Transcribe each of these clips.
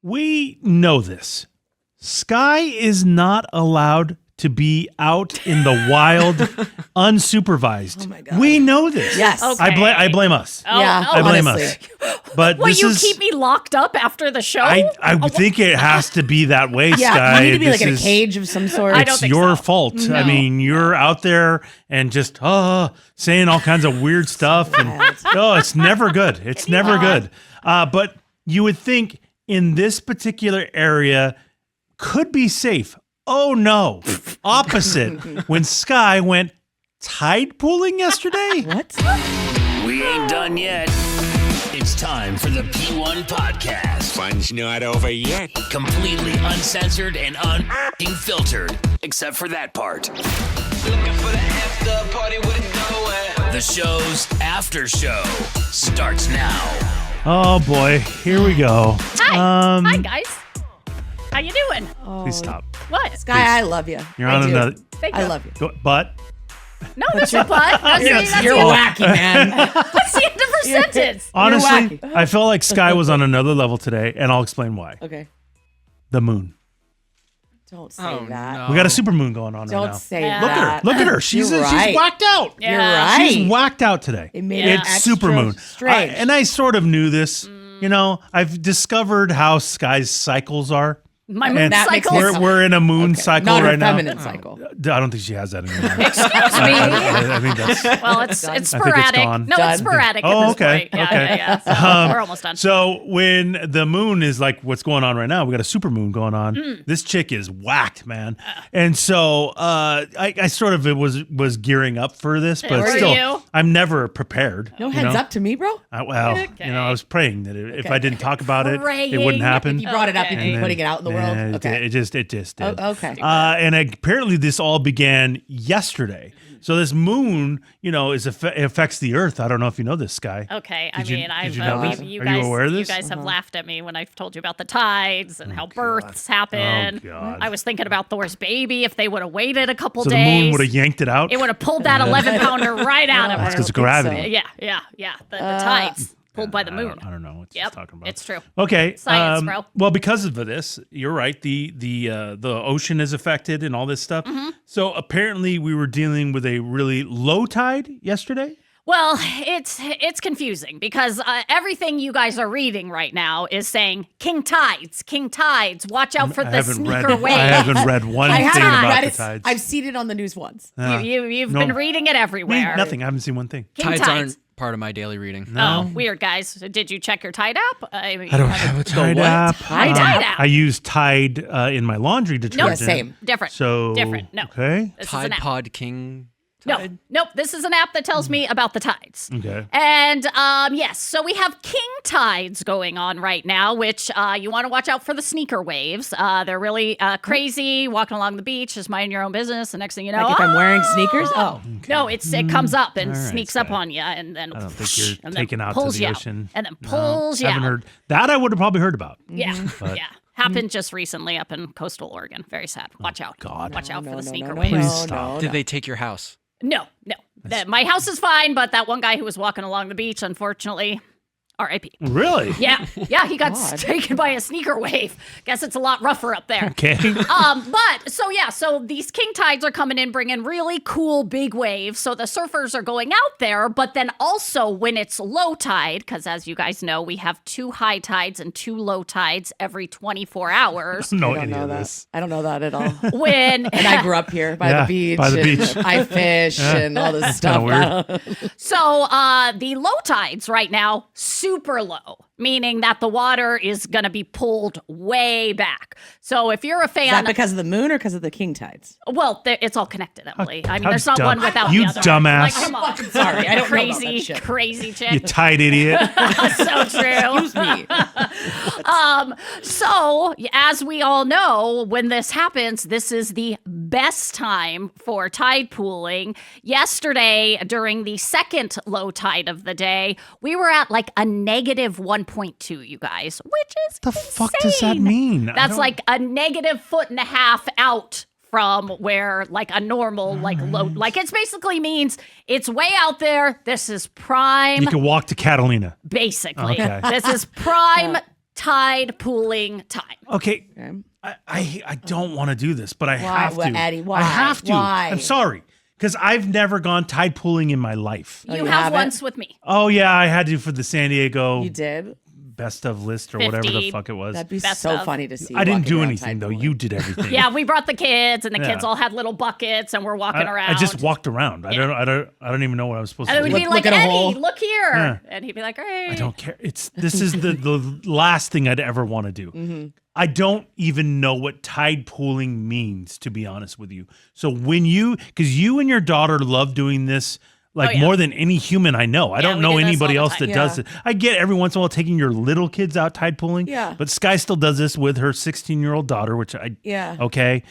we know this. Sky is not allowed to be out in the wild, unsupervised. Oh my God. We know this. Yes. Okay. I blame us. Yeah, I blame honestly. us. But What, this you is, keep me locked up after the show? I think it has to be that way, Yeah, Sky. you need to be This like in a is- cage of some sort. I don't It's think your so. fault. No. I mean, you're out there and just saying all kinds of weird stuff. And, it's never good. It's never good. But you would think in this particular area could be safe. Oh, no. Opposite. When Sky went tide pooling yesterday. What? We ain't done yet. It's time for the P1 podcast. Fun's not over yet. Completely uncensored and unfiltered, except for that part. Looking for the after party with it going. The show's after show starts now. Oh, boy. Here we go. Hi. Hi, guys. How you doing? Please stop. What? Sky, I love you. You're I on do. another. Thank you. I love you. But No, there's no but. That's You're the, wacky, man. that's the end of her sentence. honestly, wacky. I felt like Sky was on another level today, and I'll explain why. Okay. The moon. Don't say that. We got a super moon going on right Don't now. say Yeah. Look at her. that. Look at her. She's You're right. she's whacked out. Yeah. You're right. She's whacked out today. It made Yeah. it It's super moon. strange. And I sort of knew this. You know, I've discovered how Sky's cycles are. My moon And That makes cycle. sense. we're in a moon cycle Not her right now. feminine cycle. I don't think she has that anymore. Excuse me. I think that's Well, it's Done. it's I think it's sporadic. gone. No, Done. it's sporadic. Oh, at this okay, point. Yeah, okay. yeah. So we're almost done. So when the moon is like what's going on right now, we got a super moon going on. Mm. This chick is whacked, man. And so I sort of was gearing up for this, but Were still, you? I'm never prepared. No you heads know? up to me, bro. I was praying that if I didn't talk about it, it Praying. wouldn't happen. If you brought it up, you'd Okay. be putting it out in the world. And Okay. it just did. Oh, okay. And apparently this all began yesterday. So this moon, affects the Earth. I don't know if you know this, Sky. Okay, Did you- I mean, did you I've know this? you Are guys, you aware of this? guys have laughed at me when I've told you about the tides and how births happen. Oh, God. I was thinking about Thor's baby. If they would have waited a couple So the days, moon would have yanked it out. it would have pulled that 11-pounder right out of That's her. because of think so. gravity. Yeah. The tides pulled by the moon. I don't know what she's Yep, talking about. it's true. Okay. Science, bro. Well, because of this, you're right. The ocean is affected and all this stuff. Mm-hmm. So apparently we were dealing with a really low tide yesterday. Well, it's confusing because everything you guys are reading right now is saying king tides. Watch out for the sneaker wave. I haven't read one I thing haven't about read the it. tides. I've seen it on the news once. You've No. been reading it everywhere. Nothing. I haven't seen one thing. King Tides tides. aren't part of my daily reading. Oh, weird, guys. Did you check your Tide app? I don't have a Tide what? app. Tide app? I use Tide in my laundry No, detergent. same. Different. So different. No. Okay. This is an Tide app. Pod King. No, Tide? nope. This is an app that tells me about the tides. Okay. And yes, so we have king tides going on right now, which you want to watch out for the sneaker waves. They're really crazy. Walking along the beach, just minding your own business. The next thing you know, Like if I'm wearing sneakers. Oh, no, it comes up and All right, sneaks up Sky. on you, and then I don't think you're and then taken out to pulls the you ocean. and then No, pulls you haven't out. heard that. I would have probably heard about. Yeah, But- yeah. Happened just recently up in coastal Oregon. Very sad. Watch out. God. Watch out for the sneaker no, waves. Please no, stop. no, Did no. they take your house? No. My house is fine, but that one guy who was walking along the beach, unfortunately, R.I.P. Really? Yeah, he got God. taken by a sneaker wave. Guess it's a lot rougher up there. Okay. But so these king tides are coming in, bringing really cool big waves. So the surfers are going out there, but then also when it's low tide, because as you guys know, we have 2 high tides and 2 low tides every 24 hours. No I don't any know of that. this. I don't know that at all. When And I grew up here by Yeah, the beach. by the and beach. I fish and all this stuff. weird. So the low tides right now, super low, meaning that the water is going to be pulled way back. So if you're a Is fan, that because of the moon or because of the king tides? well, it's all connected, Emily. I mean, how there's not dumb. one without You the other. dumbass. Like, come on. Sorry, I don't know about crazy, that shit. crazy You chick. tight idiot. So true. Excuse me. So, as we all know, when this happens, this is the best time for tide pooling. Yesterday, during the second low tide of the day, we were at like a negative 1.2, you guys, which is The fuck does that insane. mean? I That's don't- like a negative 1.5 foot out from where like a normal like low, like it's basically means it's way out there. This is prime You can walk to Catalina. basically. Okay. This is prime tide pooling time. Okay. Okay. I don't want to do this, but I have to. Well, Addie, why? I have to. Why? I'm sorry. Because I've never gone tide pooling in my life. Oh, You you have haven't? once with me. Oh, yeah, I had to for the San Diego You did? best of list or whatever the 50. fuck it was. That'd be Best so of. funny to see. I didn't walking do around anything, tide though. pooling. You did everything. Yeah, we brought the kids, and the kids Yeah. all had little buckets, and we're walking around. I just walked around. I don't even know what I was supposed And to it would do. be Look like, at a Eddie, hole. look here. Yeah. And he'd be like, hey. I don't care. This is the last thing I'd ever want to do. Mm-hmm. I don't even know what tide pooling means, to be honest with you. So because you and your daughter love doing this like Oh, yeah. more than any human I know. I Yeah, don't we know do this anybody all the else that time. does Yeah. it. I get every once in a while taking your little kids out tide pooling. Yeah. But Sky still does this with her 16-year-old daughter, which Yeah. Okay.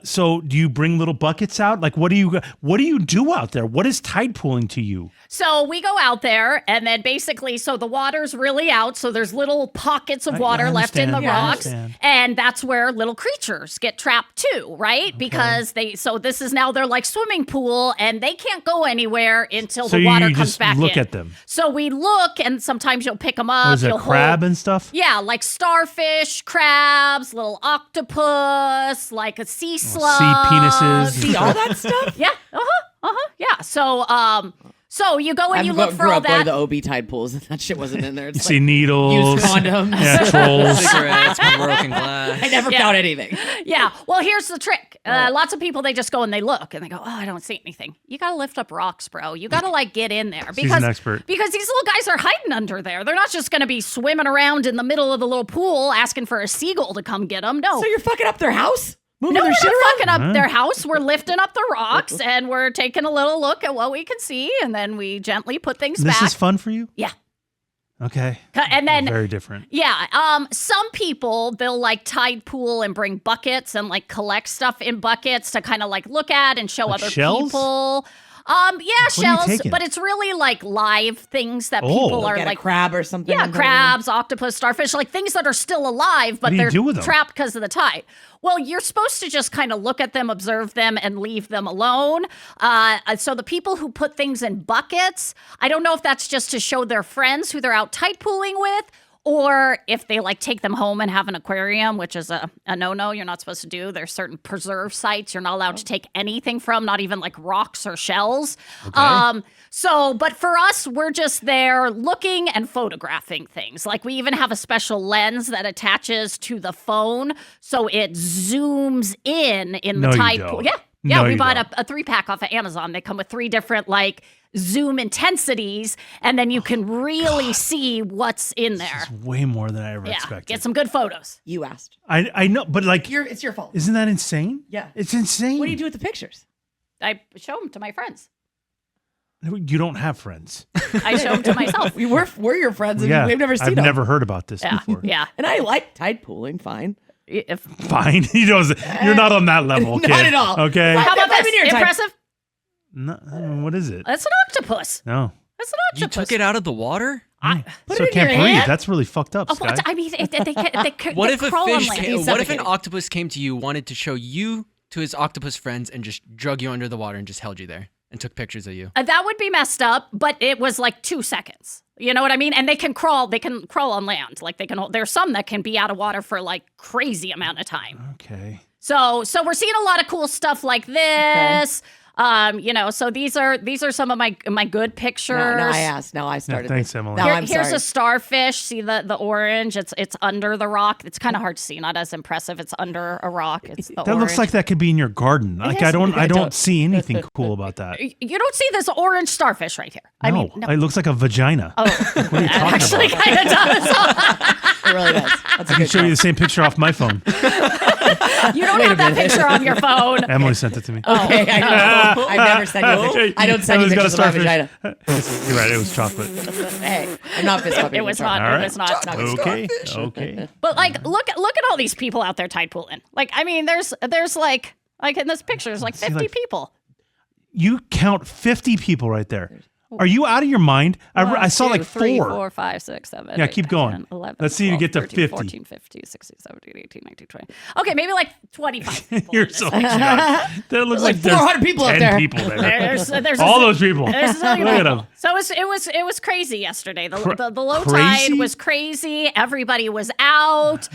So do you bring little buckets out? Like what do you do out there? What is tide pooling to you? So we go out there, and then basically, so the water's really out. So there's little pockets of I water left in the understand. Yeah, I rocks. understand. And that's where little creatures get trapped too, right? Because so this is now their like swimming pool, and they can't go anywhere until So the water you comes just back look in. at them. So we look, and sometimes you'll pick them up. What is it, you'll crab hold- and stuff? Yeah, like starfish, crabs, little octopus, like a sea slug. penises. See all that stuff? Yeah. Yeah. So you go and you look for grew all up going to that. the OB tide pools, and that shit wasn't in there. It's You see like, needles. used condoms. Yeah, trolls. Cigarettes, broken glass. I never Yeah. found anything. Yeah. Well, here's the trick. Lots of people, they just go and they look and they go, oh, I don't see anything. You got to lift up rocks, bro. You got to like get in there. She's an expert. Because these little guys are hiding under there. They're not just going to be swimming around in the middle of the little pool asking for a seagull to come get them. No. So you're fucking up their house? Moving No, their we're shit not around? fucking up their house. We're lifting up the rocks and we're taking a little look at what we can see, and then we gently put things This back. is fun for you? Yeah. Okay. And then Very different. yeah, some people, they'll like tide pool and bring buckets and like collect stuff in buckets to kind of like look at and show Like other shells? people. Yeah, are you shells, taking? but it's really like live things that Oh. people Look are at like a crab or something. yeah, under crabs, octopus, starfish, like things that are still alive, but do you they're do with them? trapped because of the tide. Well, you're supposed to just kind of look at them, observe them, and leave them alone. So the people who put things in buckets, I don't know if that's just to show their friends who they're out tide pooling with, or if they like take them home and have an aquarium, which is a no-no. You're not supposed to do. There's certain preserve sites you're not allowed to take anything from, not even like rocks or shells. But for us, we're just there looking and photographing things. Like we even have a special lens that attaches to the phone, so it zooms in the No, you tide don't. pool. Yeah. No, we you bought don't. a 3-pack off of Amazon. They come with 3 different like zoom intensities, and then you can really see what's in there. It's way more than I ever Yeah, expected. get some good photos. You asked. I know, but like, It's your fault. isn't that insane? Yeah. It's insane. What do you do with the pictures? I show them to my friends. You don't have friends. I show them to myself. We're your friends, and Yeah. we've never seen I've them. never heard about this Yeah, before. yeah. And I like tide pooling, fine. If, Fine. You're not on that level, kid. Not at all. Okay. how about I've this? been here, Ty. Impressive? No, what is it? That's an octopus. No. That's an You octopus. took it out of the water? Put So it it in your can't breathe. hand? That's really fucked up, Oh, Sky. what? I mean, What they if a crawl on fish? land. Came, He's what if an suffocating. octopus came to you, wanted to show you to his octopus friends, and just drug you under the water and just held you there and took pictures of you? That would be messed up, but it was like 2 seconds. You know what I mean? And they can crawl on land. Like there's some that can be out of water for like crazy amount of time. Okay. So we're seeing a lot of cool stuff like this. So these are some of my good pictures. No, I asked. Now I started. thanks, this. Emily. Now I'm Here's sorry. a starfish. See the orange? It's under the rock. It's kind of hard to see. Not as impressive. It's under a rock. It's the That orange. looks like that could be in your garden. Like is. I don't see anything cool about that. You don't see this orange starfish right here. I mean, no. It looks like a vagina. Oh, What are you it talking actually about? kind of does. It really does. That's a I can good show you call. the same picture off my phone. You don't have that picture on your phone. Emily sent it to me. Okay, I know. I've never sent you a picture. I don't send you Emily's got a pictures of my starfish. vagina. You're right. It was chocolate. Hey, I'm not fist bumping. It was you, not. All right. It was not. Okay. Okay. But like, look at all these people out there tide pooling. Like, I mean, there's like in this picture, there's like 50 like- people. You count 50 people right there. Are you out of your mind? I 1, saw 2, like 3, 4. 4, 5, 6, 7. Yeah, 8, keep 9, going. 10, 11. Let's see if you 12, get to 13, 50. 14, 15, 16, 17, 18, 19, 20. Okay, maybe like 25 people. You're in so this. excited. There looks like there's 400 people up 10 there. people there. There's All those people. There's a zillion Look at people. them. So it was crazy yesterday. The low Crazy? tide was crazy. Everybody was out.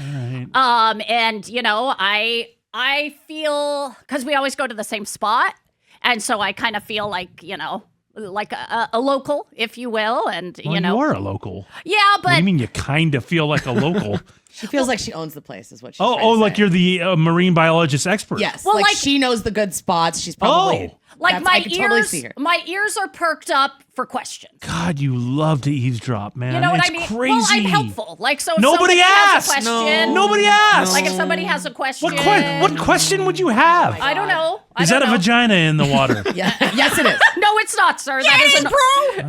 And you know, I feel because we always go to the same spot, and so I kind of feel like, you know, like a local, if you will, and Well, you know, are a local. yeah, What do but you mean you kind of feel like a local? She feels like she owns the place, is what she's Oh, trying to like say. you're the marine biologist expert. Yes. Well, like, like- she knows the good spots. She's probably. like that's- my I can totally ears, see her. my ears are perked up for questions. God, you love to eavesdrop, man. You know what it's I mean? crazy. Well, I'm helpful. Like, so if Nobody somebody has asked. a question, Nobody asked. like if somebody has a question, What question would you have? I don't know. Is that a vagina in the water? Yeah. Yes, it is. No, it's not, sir. That is bro.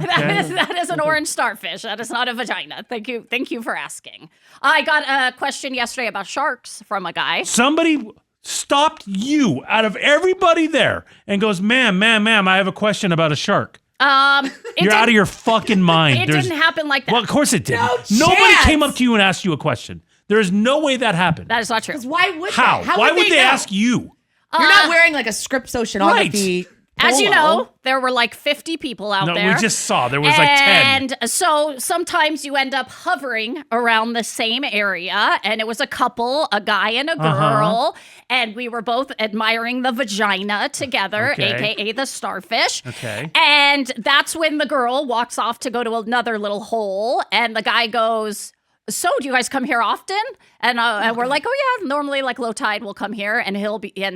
that is an orange starfish. That is not a vagina. Thank you for asking. I got a question yesterday about sharks from a guy. Somebody stopped you out of everybody there and goes, ma'am, I have a question about a shark. You're out of your fucking mind. It didn't happen like that. Well, of course it didn't. No Nobody chance. came up to you and asked you a question. There's no way that happened. That is not true. Why would How? They? How Why would they know? ask you? You're not wearing like a Scripps Oceanography. As you polo. know, there were like 50 people out No, there. we just saw there was like 10. And so sometimes you end up hovering around the same area. And it was a couple, a guy and a girl. And we were both admiring the vagina together, Okay. AKA the starfish. Okay. And that's when the girl walks off to go to another little hole. And the guy goes, so do you guys come here often? And we're like, oh yeah, normally like low tide will come here. And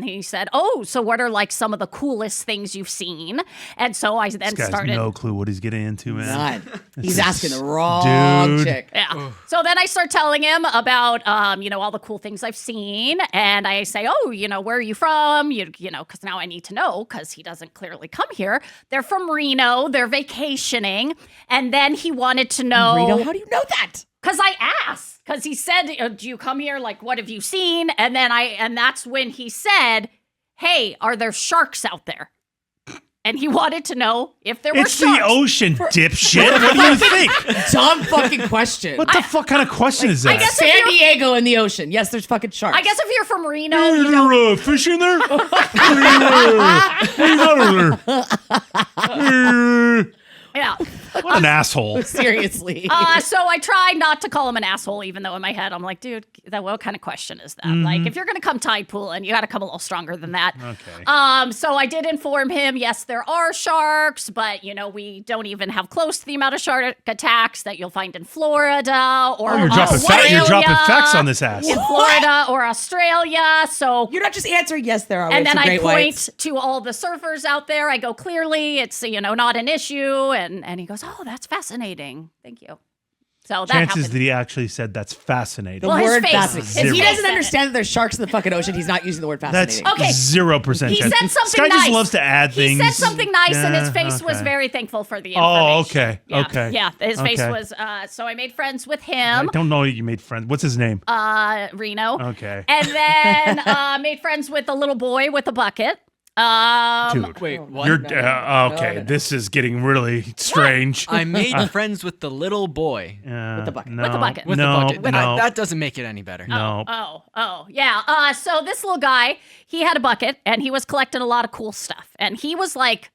he said, oh, so what are like some of the coolest things you've seen? And so I then This guy's started. no clue what he's getting into, man. None. He's asking the wrong Dude. chick. Yeah. So then I start telling him about, you know, all the cool things I've seen. And I say, oh, you know, where are you from? You know, because now I need to know because he doesn't clearly come here. They're from Reno. They're vacationing. And then he wanted to know. Reno, how do you know that? Because I asked, because he said, do you come here? Like, what have you seen? And then that's when he said, hey, are there sharks out there? And he wanted to know if there were It's sharks. the ocean, dipshit. What do you think? Dumb fucking question. What the fuck kind of question is that? I guess if San you're- Diego in the ocean. Yes, there's fucking sharks. I guess if you're from Reno, Is you know. there fish in there? What do you got over there? Yeah. What an asshole. Seriously. So I try not to call him an asshole, even though in my head I'm like, dude, what kind of question is that? Mm-hmm. Like, if you're gonna come tide pooling, you got to come a little stronger than that. Okay. So I did inform him. Yes, there are sharks, but you know we don't even have close to the amount of shark attacks that you'll find in Florida or Oh, you're dropping, Australia. you're dropping facts on this ass. in Florida or Australia. So. You're not just answering yes, there are. And waves then of I great point whites. to all the surfers out there. I go, clearly, it's, you know, not an issue. And he goes, oh, that's fascinating. Thank you. So that Chances happened. that he actually said that's fascinating. The Well, his word face- fascinating. his If he face doesn't said understand that there's sharks in the fucking ocean, he's not using the word That's fascinating. Okay. 0% He chance. said This something guy nice. just loves to add He things. said something nice, and his Yeah, face was okay. very thankful for the Oh, information. okay. Yeah, Okay. Yeah, his face Okay. was. So I made friends with I him, don't know you made friends. What's his name? Reno. Okay. And then made friends with the little boy with the bucket. Dude. Wait, what? You're okay. no. This is getting really strange. I made friends with the little boy. With the bucket. No, With the bucket. With no, the bucket. No, That doesn't make it any better. no. Oh, yeah. So this little guy, he had a bucket and he was collecting a lot of cool stuff. And he was like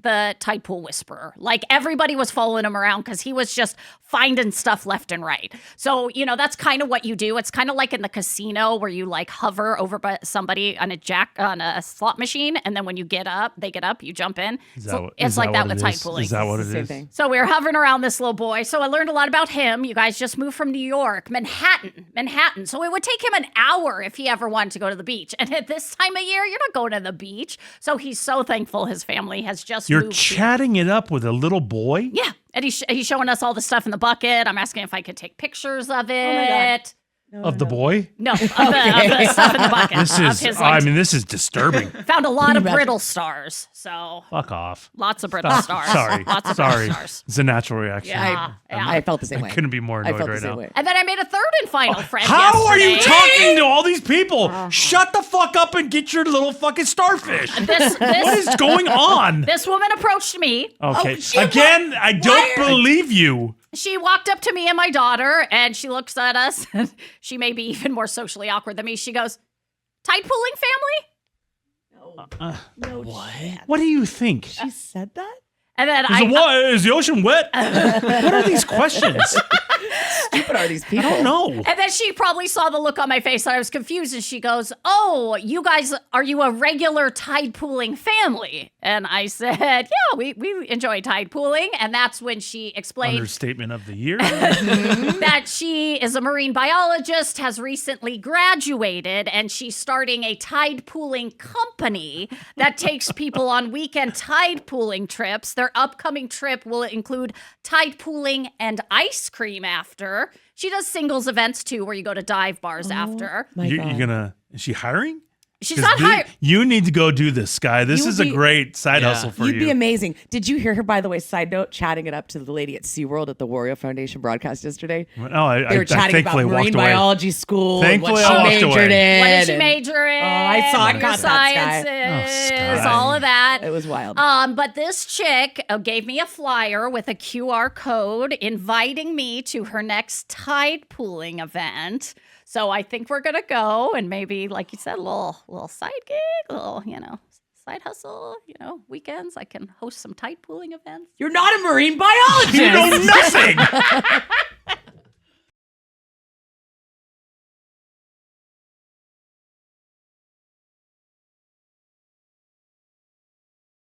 the tide pool whisperer. Like everybody was following him around because he was just finding stuff left and right. So, you know, that's kind of what you do. It's kind of like in the casino where you like hover over by somebody on a slot machine. And then when you get up, you jump in. Is So that what- it's is like that that what with it tide is? pooling. Is that what it Same is? thing. So we were hovering around this little boy. So I learned a lot about him. You guys just moved from New York, Manhattan. So it would take him an hour if he ever wanted to go to the beach. And at this time of year, you're not going to the beach. So he's so thankful his family has just You're moved here. chatting it up with a little boy? Yeah. And he's showing us all the stuff in the bucket. I'm asking if I could take pictures of my it. of the boy? No, of the stuff in the bucket. This of is, his, I like, mean, this is disturbing. found a lot of imagine? brittle stars. So Fuck off. lots of brittle Stop. stars. Sorry. Lots of Sorry. brittle stars. It's a natural reaction. Yeah. I felt the same I way. couldn't be more I annoyed felt the right same now. way. And then I made a third and final friend. How are you yesterday. talking to all these people? Shut the fuck up and get your little fucking starfish. What is going on? This woman approached me. Okay. she Again, I don't believe you. She walked up to me and my daughter, and she looks at us. She may be even more socially awkward than me. She goes, "Tide pooling family?" What do you think? She said that? And then Is the ocean wet? What are these questions? Stupid are these people? I don't know. And then she probably saw the look on my face that I was confused, and she goes, "Oh, you guys, are you a regular tide pooling family?" And I said, "Yeah, we enjoy tide pooling." And that's when she explained Understatement of the year. that she is a marine biologist, has recently graduated, and she's starting a tide pooling company that takes people on weekend tide pooling trips. Their upcoming trip will include tide pooling and ice cream after. She does singles events too, where you go to dive bars after. My You're God. gonna? Is she hiring? She's 'Cause not hired. You need to go do this, Sky. This You is would a be- great side Yeah. hustle for You'd you. be amazing. Did you hear her, by the way, side note, chatting it up to the lady at SeaWorld at the Wario Foundation broadcast yesterday? No, They were chatting about thankfully marine walked away. biology school and Thankfully, what I she walked majored away. in. What did she and major in? Oh, I saw it, Your got that, sciences, Oh, Sky. all of that. It was wild. But this chick gave me a flyer with a QR code inviting me to her next tide pooling event. So I think we're gonna go and maybe, like you said, a little side gig, a little, side hustle, weekends. I can host some tide pooling events. You're not a marine biologist. You know nothing.